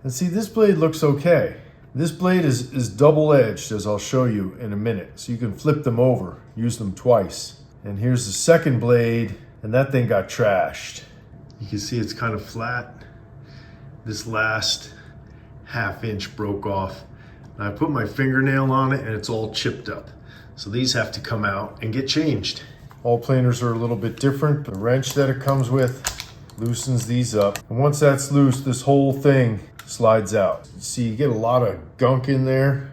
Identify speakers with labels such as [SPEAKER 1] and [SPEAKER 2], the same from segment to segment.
[SPEAKER 1] And see, this blade looks okay. This blade is double-edged, as I'll show you in a minute. So you can flip them over, use them twice. And here's the second blade, and that thing got trashed. You can see it's kind of flat. This last ½ inch broke off. And I put my fingernail on it and it's all chipped up. So these have to come out and get changed. All planers are a little bit different. The wrench that it comes with loosens these up. And once that's loose, this whole thing slides out. See, you get a lot of gunk in there.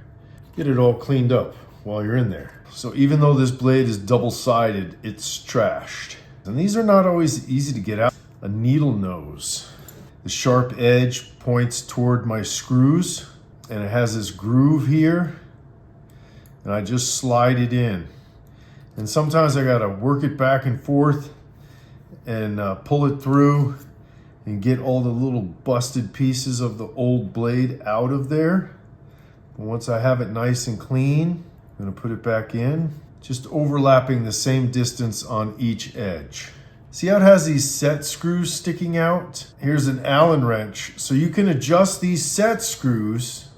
[SPEAKER 1] Get it all cleaned up while you're in there. So even though this blade is double-sided, it's trashed. And these are not always easy to get out. A needle nose. The sharp edge points toward my screws, and it has this groove here, and I just slide it in. And sometimes I gotta work it back and forth and pull it through and get all the little busted pieces of the old blade out of there. And once I have it nice and clean, I'm gonna put it back in, just overlapping the same distance on each edge. See how it has these set screws sticking out? Here's an Allen wrench. So you can adjust these set screws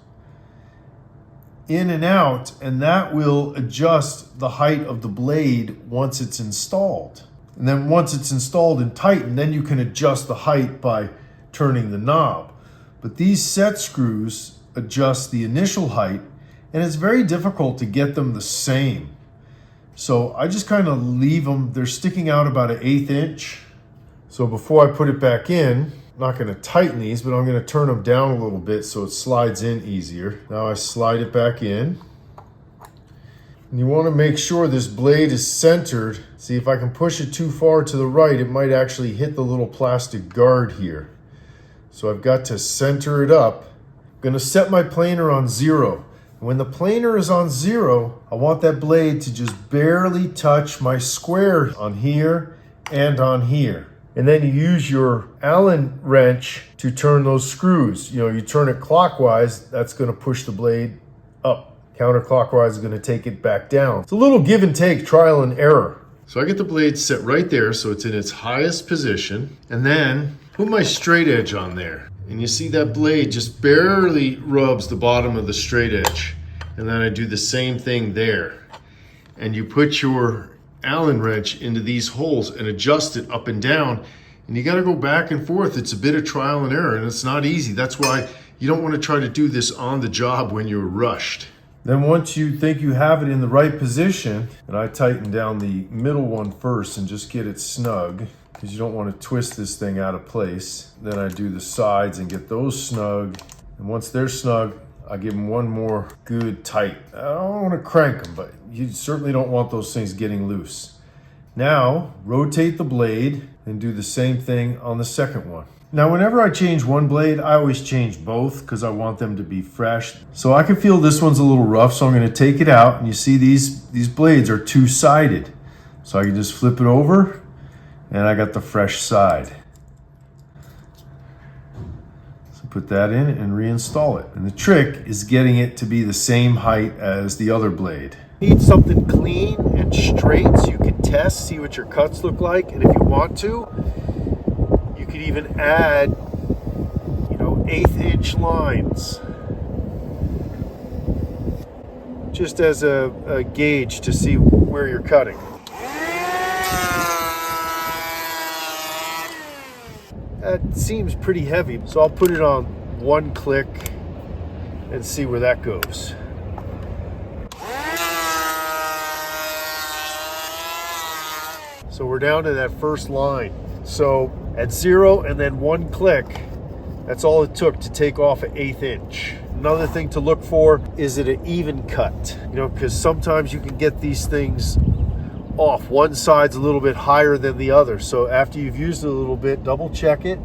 [SPEAKER 1] in and out, and that will adjust the height of the blade once it's installed. And then once it's installed and tightened, then you can adjust the height by turning the knob. But these set screws adjust the initial height, and it's very difficult to get them the same. So I just kind of leave them, they're sticking out about 1/8 inch. So before I put it back in, I'm not going to tighten these, but I'm going to turn them down a little bit so it slides in easier. Now I slide it back in. And you want to make sure this blade is centered. See, if I can push it too far to the right, it might actually hit the little plastic guard here. So I've got to center it up. I'm going to set my planer on 0. When the planer is on 0, I want that blade to just barely touch my square on here and on here. And then you use your Allen wrench to turn those screws. You know, you turn it clockwise, that's going to push the blade up. Counterclockwise is going to take it back down. It's a little give and take, trial and error. So I get the blade set right there so it's in its highest position, and then put my straight edge on there. And you see that blade just barely rubs the bottom of the straight edge. And then I do the same thing there. And you put your Allen wrench into these holes and adjust it up and down. And you gotta go back and forth. It's a bit of trial and error, and it's not easy. That's why you don't wanna try to do this on the job when you're rushed. Then once you think you have it in the right position, and I tighten down the middle one first and just get it snug, because you don't want to twist this thing out of place. Then I do the sides and get those snug. And once they're snug, I give them one more good tight. I don't want to crank them, but you certainly don't want those things getting loose. Now, rotate the blade and do the same thing on the second one. Now, whenever I change one blade, I always change both because I want them to be fresh. So I can feel this one's a little rough, so I'm going to take it out. And you see these blades are two-sided. So I can just flip it over, and I got the fresh side. So put that in and reinstall it. And the trick is getting it to be the same height as the other blade. Need something clean and straight so you can test, see what your cuts look like. And if you want to, you could even add, 1/8 inch lines. Just as a gauge to see where you're cutting. That seems pretty heavy, so I'll put it on 1 click and see where that goes. So we're down to that first line. So at 0 and then 1 click, that's all it took to take off an 1/8 inch. Another thing to look for, is it an even cut? Because sometimes you can get these things off. One side's a little bit higher than the other. So after you've used it a little bit, double check it.